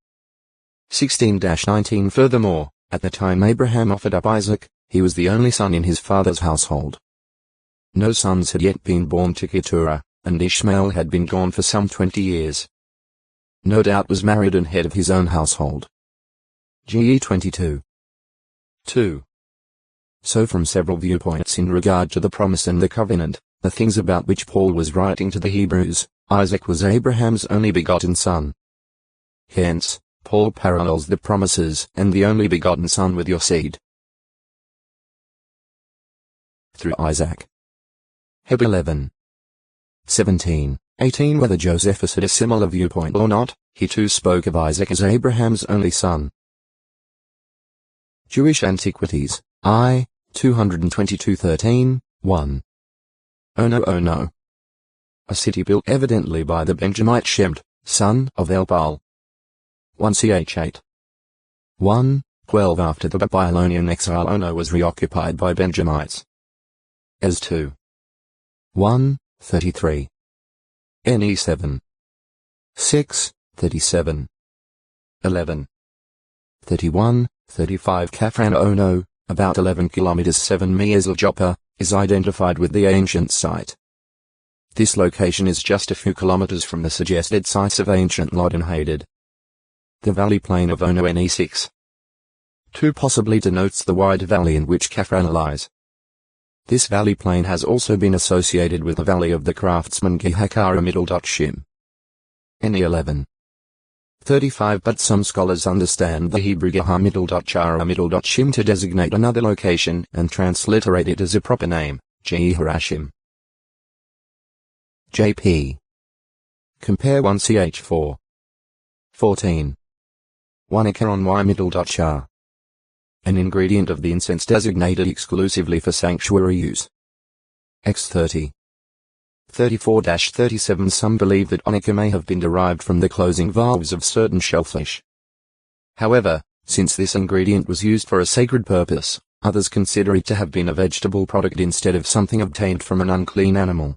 16-19 Furthermore, at the time Abraham offered up Isaac, he was the only son in his father's household. No sons had yet been born to Keturah, and Ishmael had been gone for some 20 years. No doubt was married and head of his own household. GE 22. 2. So from several viewpoints in regard to the promise and the covenant, the things about which Paul was writing to the Hebrews, Isaac was Abraham's only begotten son. Hence, Paul parallels the promises and the only begotten son with your seed. Through Isaac. Heb 11. 17, 18 Whether Josephus had a similar viewpoint or not, he too spoke of Isaac as Abraham's only son. Jewish Antiquities, I, 222-13, 1. Oh no. A city built evidently by the Benjamite Shemd, son of Elpal. 1 ch 8. 1, 12 After the Babylonian exile Ono was reoccupied by Benjamites. As 2. 1, 33. Ne 7. 6, 37. 11. 31, 35 Kafran Ono, about 11 kilometers 7 miles of Joppa, is identified with the ancient site. This location is just a few kilometers from the suggested sites of ancient Lod and Hadad. The valley plain of Ono Ne6. 2 possibly denotes the wide valley in which Kafran lies. This valley plain has also been associated with the valley of the craftsman Gihakara Shim. Ne 11. 35 But some scholars understand the Hebrew Gehar Chara Shim to designate another location and transliterate it as a proper name, Harashim. JP. Compare 1 ch 4. 14. 1 Ikaron Y Char. An ingredient of the incense designated exclusively for sanctuary use. X30. 34-37 Some believe that onycha may have been derived from the closing valves of certain shellfish. However, since this ingredient was used for a sacred purpose, others consider it to have been a vegetable product instead of something obtained from an unclean animal.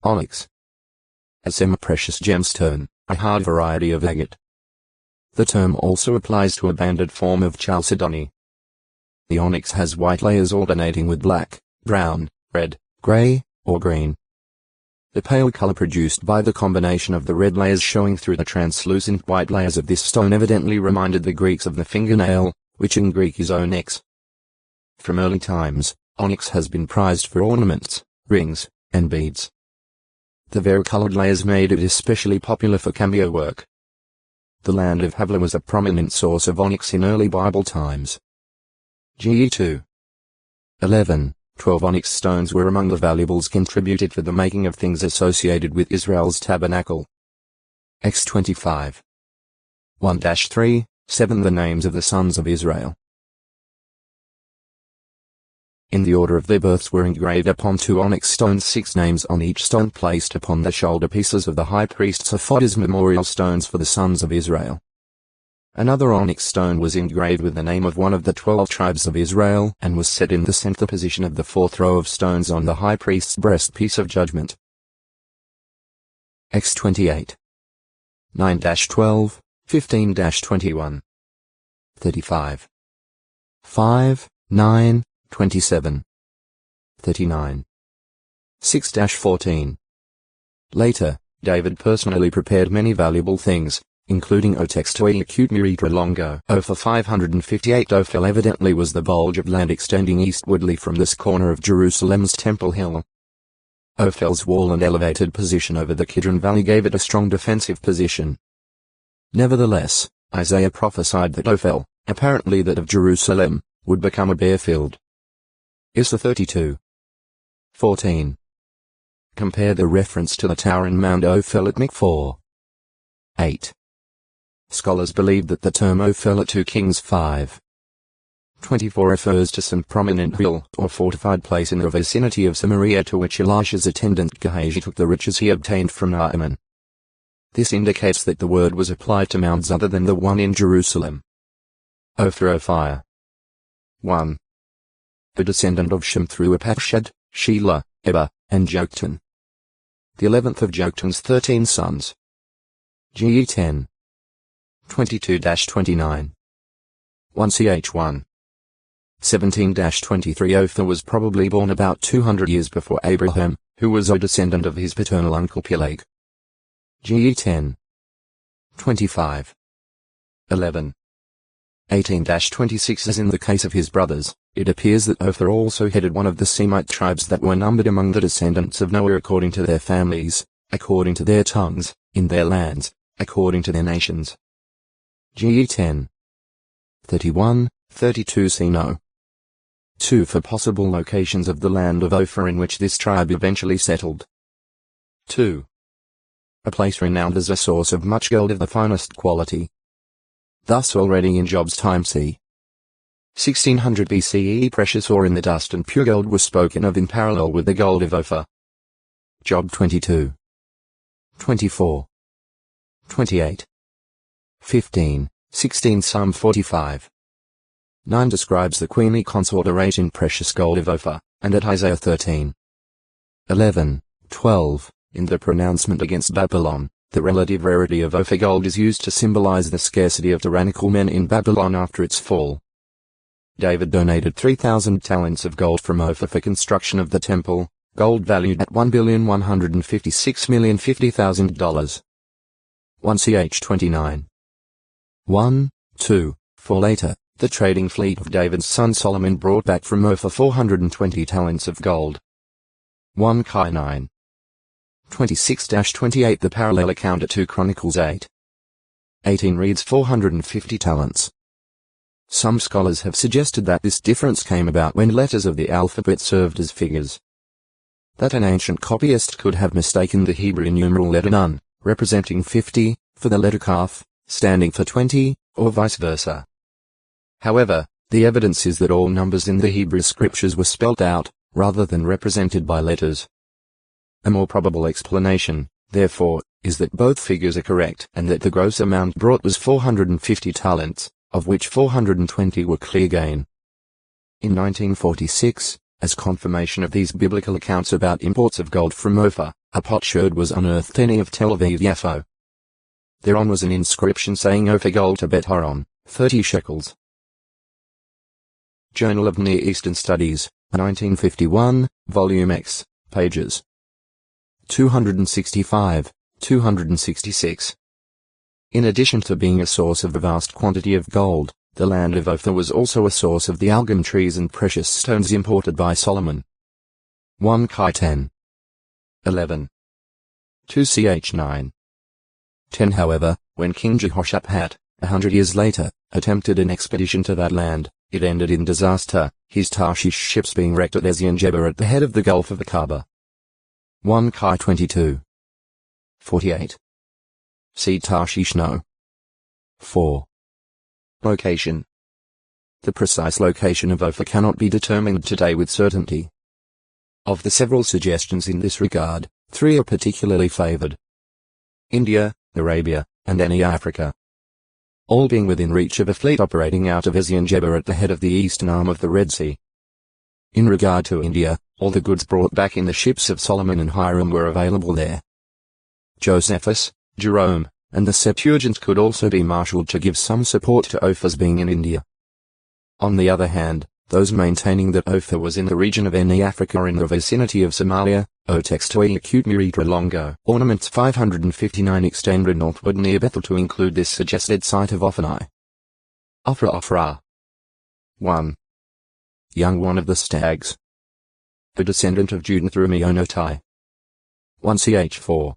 Onyx. A semi-precious gemstone, a hard variety of agate. The term also applies to a banded form of chalcedony. The onyx has white layers alternating with black, brown, red, gray, or green. The pale color produced by the combination of the red layers showing through the translucent white layers of this stone evidently reminded the Greeks of the fingernail, which in Greek is onyx. From early times, onyx has been prized for ornaments, rings, and beads. The varicolored layers made it especially popular for cameo work. The land of Havilah was a prominent source of onyx in early Bible times. GE 2. 11, 12 Onyx stones were among the valuables contributed for the making of things associated with Israel's tabernacle. X25. 1-3, 7 The names of the sons of Israel. In the order of their births were engraved upon 2 onyx stones 6 names on each stone placed upon the shoulder pieces of the high priest's ephod as memorial stones for the sons of Israel. Another onyx stone was engraved with the name of one of the 12 tribes of Israel and was set in the center position of the fourth row of stones on the high priest's breastpiece of judgment. X28 9-12, 15-21 35 5, 9, 27 39 6-14. Later, David personally prepared many valuable things, including Otextoi acute Miritra Longo. Ophir 558 Ophel evidently was the bulge of land extending eastwardly from this corner of Jerusalem's Temple Hill. Ophel's wall and elevated position over the Kidron Valley gave it a strong defensive position. Nevertheless, Isaiah prophesied that Ophel, apparently that of Jerusalem, would become a bare field. Issa 32. 14. Compare the reference to the tower and Mount Ophel at Mikfor. 8. Scholars believe that the term Ophel at 2 Kings 5. 24 refers to some prominent hill or fortified place in the vicinity of Samaria to which Elisha's attendant Gehazi took the riches he obtained from Naaman. This indicates that the word was applied to mounds other than the one in Jerusalem. Ophir. 1. The descendant of Shem through Apakshad, Shelah, Eber, and Joktan. The 11th of Joktan's 13 sons. GE 10. 22-29. 1ch1. 17-23 Ophir was probably born about 200 years before Abraham, who was a descendant of his paternal uncle Peleg. GE 10. 25. 11. 18-26 As in the case of his brothers, it appears that Ophir also headed one of the Semite tribes that were numbered among the descendants of Noah according to their families, according to their tongues, in their lands, according to their nations. GE 10. 31, 32 See No. 2 For possible locations of the land of Ophir in which this tribe eventually settled. 2. A place renowned as a source of much gold of the finest quality. Thus already in Job's time c. 1600 BCE precious ore in the dust and pure gold was spoken of in parallel with the gold of Ophir. Job 22. 24. 28. 15, 16 Psalm 45. 9 describes the queenly consort arrayed in precious gold of Ophir, and at Isaiah 13. 11, 12, in the pronouncement against Babylon, the relative rarity of Ophir gold is used to symbolize the scarcity of tyrannical men in Babylon after its fall. David donated 3,000 talents of gold from Ophir for construction of the temple, gold valued at $1,156,050,000. 1ch 29. 1, 2, 4 Later, the trading fleet of David's son Solomon brought back from Ophir 420 talents of gold. 1 Chi 9. 26-28 The parallel account at 2 Chronicles 8. 18 reads 450 talents. Some scholars have suggested that this difference came about when letters of the alphabet served as figures. That an ancient copyist could have mistaken the Hebrew numeral letter Nun, representing 50, for the letter Kaf, standing for 20, or vice versa. However, the evidence is that all numbers in the Hebrew scriptures were spelled out, rather than represented by letters. A more probable explanation, therefore, is that both figures are correct and that the gross amount brought was 450 talents, of which 420 were clear gain. In 1946, as confirmation of these biblical accounts about imports of gold from Ophir, a potsherd was unearthed of Tel Aviv-Yafo. Thereon was an inscription saying Ophir gold to Bet Horon, 30 shekels. Journal of Near Eastern Studies, 1951, Volume X, pages 265, 266. In addition to being a source of a vast quantity of gold, the land of Ophir was also a source of the algum trees and precious stones imported by Solomon. 1 Chi 10. 11. 2 Ch 9. 10 However, when King Jehoshaphat, 100 years later, attempted an expedition to that land, it ended in disaster, his Tarshish ships being wrecked at Ezion-Geber at the head of the Gulf of Aqaba. 1 Chi 22. 48. See Tarshish No. 4. Location. The precise location of Ophir cannot be determined today with certainty. Of the several suggestions in this regard, 3 are particularly favored: India, Arabia, and any Africa. all being within reach of a fleet operating out of Ezion-Geber at the head of the eastern arm of the Red Sea. In regard to India, all the goods brought back in the ships of Solomon and Hiram were available there. Josephus, Jerome, and the Septuagint could also be marshalled to give some support to Ophir's being in India. On the other hand, those maintaining that Ophir was in the region of Eni Africa or in the vicinity of Somalia, O textoi acute muritra longo. Ornaments 559 extended northward near Bethel to include this suggested site of Ophanai. Ophrah. 1. Young one of the stags. The descendant of Judah through Meonotai. 1 ch 4.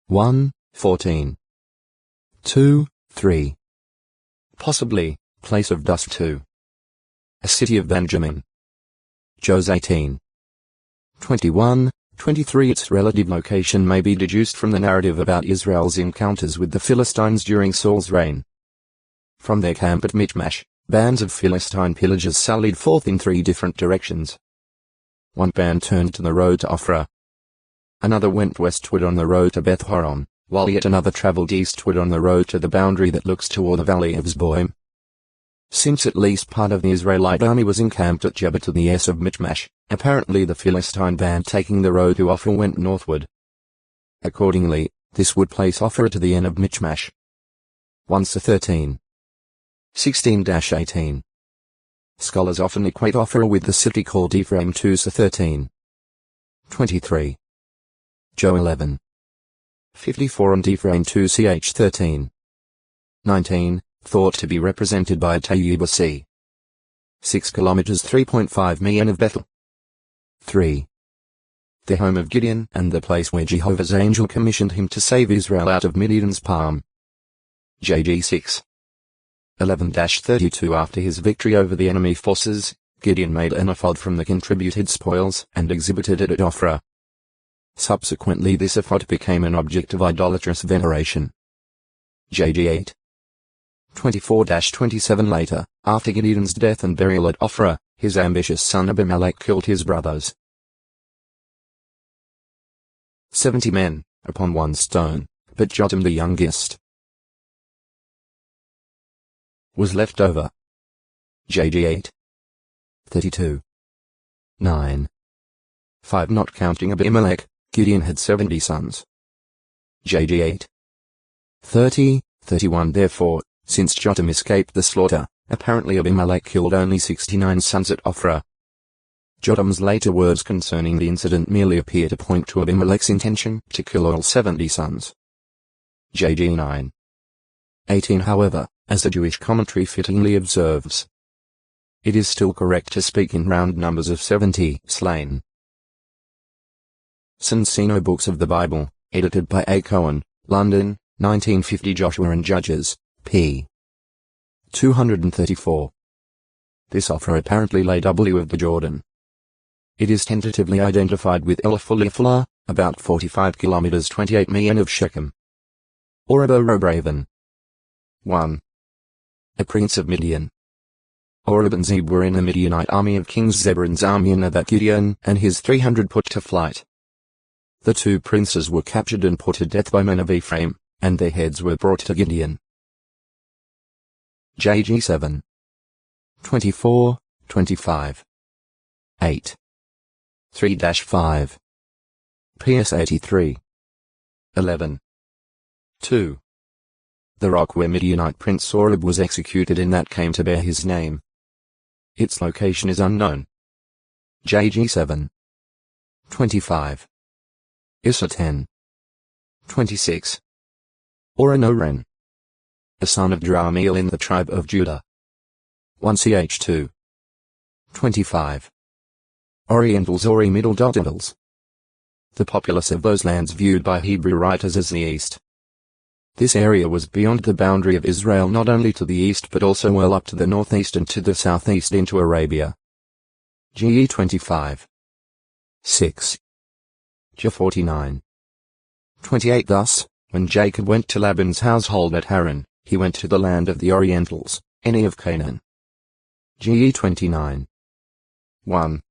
1, 14. 2, 3. Possibly, place of dust 2. A city of Benjamin. Jos 18. 21, 23. Its relative location may be deduced from the narrative about Israel's encounters with the Philistines during Saul's reign. From their camp at Michmash, bands of Philistine pillagers sallied forth in 3 different directions. One band turned to the road to Ophrah. Another went westward on the road to Beth Horon, while yet another travelled eastward on the road to the boundary that looks toward the valley of Zeboim. Since at least part of the Israelite army was encamped at Geba to the east of Michmash, apparently the Philistine band taking the road to Ophrah went northward. Accordingly, this would place Ophrah to the end of Michmash. 1 13. 16-18. Scholars often equate Ophrah with the city called Ephraim. 2 13. 23. Jo 11. 54 and Ephraim 2 ch 13. 19. Thought to be represented by Tayyib Sea. 6 kilometers 3.5 million of Bethel. 3. The home of Gideon and the place where Jehovah's angel commissioned him to save Israel out of Midian's palm. JG 6. 11-32. After his victory over the enemy forces, Gideon made an ephod from the contributed spoils and exhibited it at Ophrah. Subsequently this ephod became an object of idolatrous veneration. JG 8. 24-27. Later, after Gideon's death and burial at Ophrah, his ambitious son Abimelech killed his brothers. 70 men, upon 1 stone, but Jotham the youngest was left over. JG 8. 32. 9. 5. Not counting Abimelech, Gideon had 70 sons. JG 8. 30, 31. Therefore, since Jotham escaped the slaughter, apparently Abimelech killed only 69 sons at Ophrah. Jotham's later words concerning the incident merely appear to point to Abimelech's intention to kill all 70 sons. JG 9. 18. However, as the Jewish commentary fittingly observes, it is still correct to speak in round numbers of 70 slain. Cincino Books of the Bible, edited by A. Cohen, London, 1950. Joshua and Judges, p. 234. This Ophrah apparently lay W of the Jordan. It is tentatively identified with Eliphuliflah, about 45 kilometers 28 million of Shechem. Oreb Raven. 1. A prince of Midian. Oreb and Zeb were in the Midianite army of King Zebulun's army that Gideon and his 300 put to flight. The 2 princes were captured and put to death by men of Ephraim, and their heads were brought to Gideon. JG 7. 24, 25. 8. 3-5. PS 83. 11. 2. The rock where Midianite Prince Oreb was executed in that came to bear his name. Its location is unknown. JG 7. 25. Issa 10. 26. Oranoren, a son of Jerahmeel in the tribe of Judah. 1 ch 2. 25. Orientals or Middle Devils. The populace of those lands viewed by Hebrew writers as the East. This area was beyond the boundary of Israel not only to the east but also well up to the northeast and to the southeast into Arabia. GE 25. 6. J 49. 28. Thus, when Jacob went to Laban's household at Haran, he went to the land of the Orientals, any of Canaan. GE 29. 1.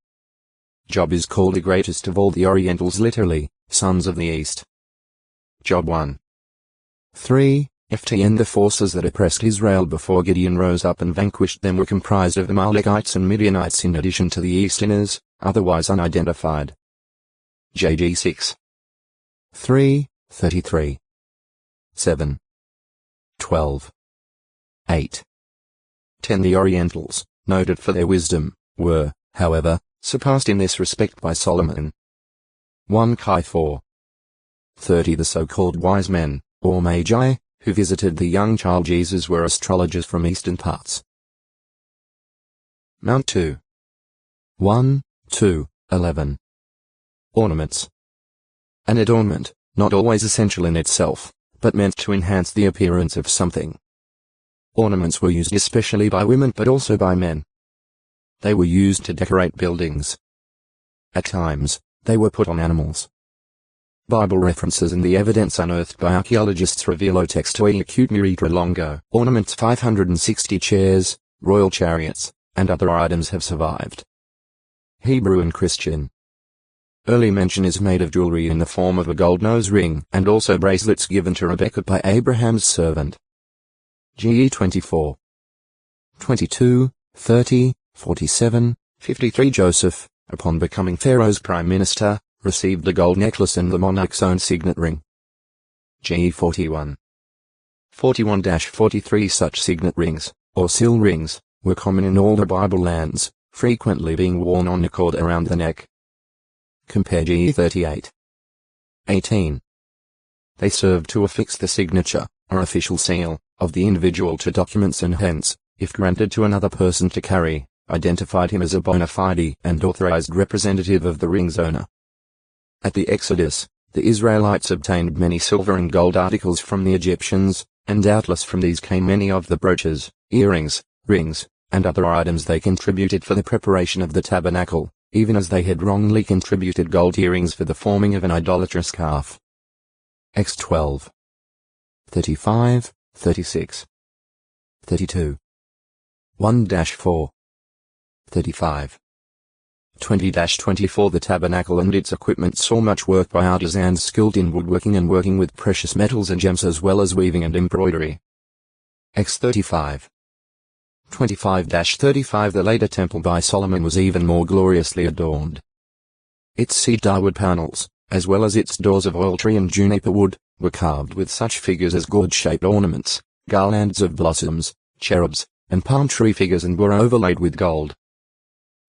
Job is called the greatest of all the Orientals, literally, sons of the East. Job 1. 3, FTN. The forces that oppressed Israel before Gideon rose up and vanquished them were comprised of Amalekites and Midianites in addition to the Easterners, otherwise unidentified. JG 6. 3, 33. 7. 12. 8. 10. The Orientals, noted for their wisdom, were, however, surpassed in this respect by Solomon. 1 Kai 4. 30. The so-called wise men, or magi, who visited the young child Jesus were astrologers from eastern parts. Mount 2. 1, 2, 11. Ornaments. An adornment, not always essential in itself, but meant to enhance the appearance of something. Ornaments were used especially by women but also by men. They were used to decorate buildings. At times, they were put on animals. Bible references and the evidence unearthed by archaeologists reveal O textoi acute muritra longo. Ornaments 560 chairs, royal chariots, and other items have survived. Hebrew and Christian. Early mention is made of jewelry in the form of a gold nose ring and also bracelets given to Rebekah by Abraham's servant. GE 24. 22, 30, 47, 53. Joseph, upon becoming Pharaoh's prime minister, received a gold necklace and the monarch's own signet ring. GE 41. 41-43. Such signet rings, or seal rings, were common in all the Bible lands, frequently being worn on a cord around the neck. Compare GE 38. 18. They served to affix the signature, or official seal, of the individual to documents and hence, if granted to another person to carry, identified him as a bona fide and authorized representative of the ring's owner. At the Exodus, the Israelites obtained many silver and gold articles from the Egyptians, and doubtless from these came many of the brooches, earrings, rings, and other items they contributed for the preparation of the tabernacle, even as they had wrongly contributed gold earrings for the forming of an idolatrous calf. X 12. 35, 36. 32. 1-4. 35. 20-24. The tabernacle and its equipment saw much work by artisans skilled in woodworking and working with precious metals and gems as well as weaving and embroidery. X 35. 25-35. The later temple by Solomon was even more gloriously adorned. Its cedar wood panels, as well as its doors of oil tree and juniper wood, were carved with such figures as gourd-shaped ornaments, garlands of blossoms, cherubs, and palm tree figures and were overlaid with gold.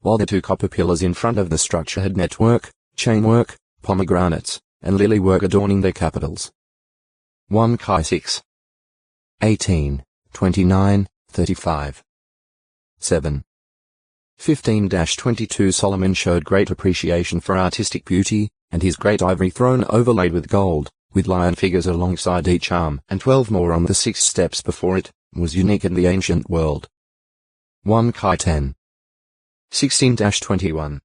While the two copper pillars in front of the structure had network, chainwork, pomegranates, and lily work adorning their capitals. 1 Kai 6. 18, 29, 35. 7. 15-22. Solomon showed great appreciation for artistic beauty, and his great ivory throne overlaid with gold, with lion figures alongside each arm and 12 more on the 6 steps before it, was unique in the ancient world. 1 Kai 10. 16-21.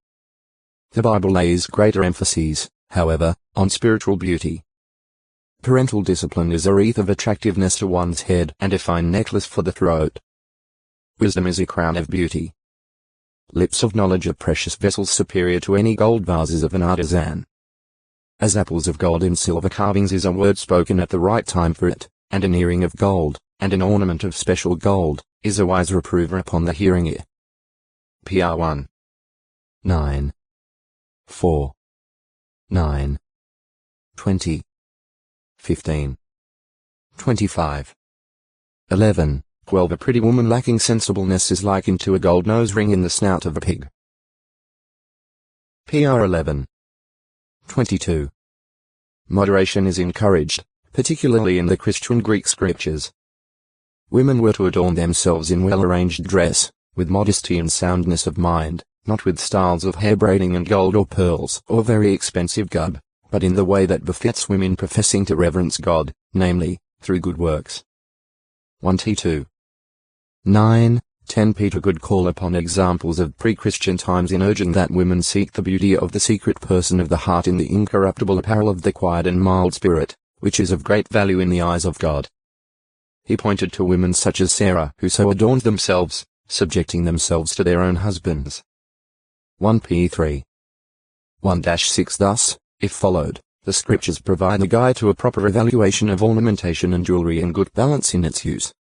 The Bible lays greater emphasis, however, on spiritual beauty. Parental discipline is a wreath of attractiveness to one's head and a fine necklace for the throat. Wisdom is a crown of beauty. Lips of knowledge are precious vessels superior to any gold vases of an artisan. As apples of gold in silver carvings is a word spoken at the right time for it, and an earring of gold, and an ornament of special gold, is a wise reprover upon the hearing ear. PR 1. 9. 4. 9. 20. 15. 25. 11. 12. A pretty woman lacking sensibleness is likened to a gold nose ring in the snout of a pig. PR 11. 22. Moderation is encouraged, particularly in the Christian Greek scriptures. Women were to adorn themselves in well-arranged dress, with modesty and soundness of mind, not with styles of hair braiding and gold or pearls or very expensive garb, but in the way that befits women professing to reverence God, namely, through good works. 1 T2. 9, 10. Peter could call upon examples of pre-Christian times in urging that women seek the beauty of the secret person of the heart in the incorruptible apparel of the quiet and mild spirit, which is of great value in the eyes of God. He pointed to women such as Sarah who so adorned themselves, subjecting themselves to their own husbands. 1 P3. 1-6. Thus, if followed, The scriptures provide a guide to a proper evaluation of ornamentation and jewelry and good balance in its use.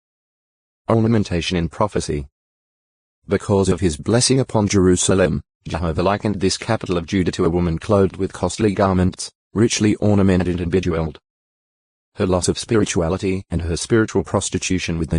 Ornamentation in prophecy. Because of his blessing upon Jerusalem, Jehovah likened this capital of Judah to a woman clothed with costly garments, richly ornamented and bejeweled. Her loss of spirituality and her spiritual prostitution with the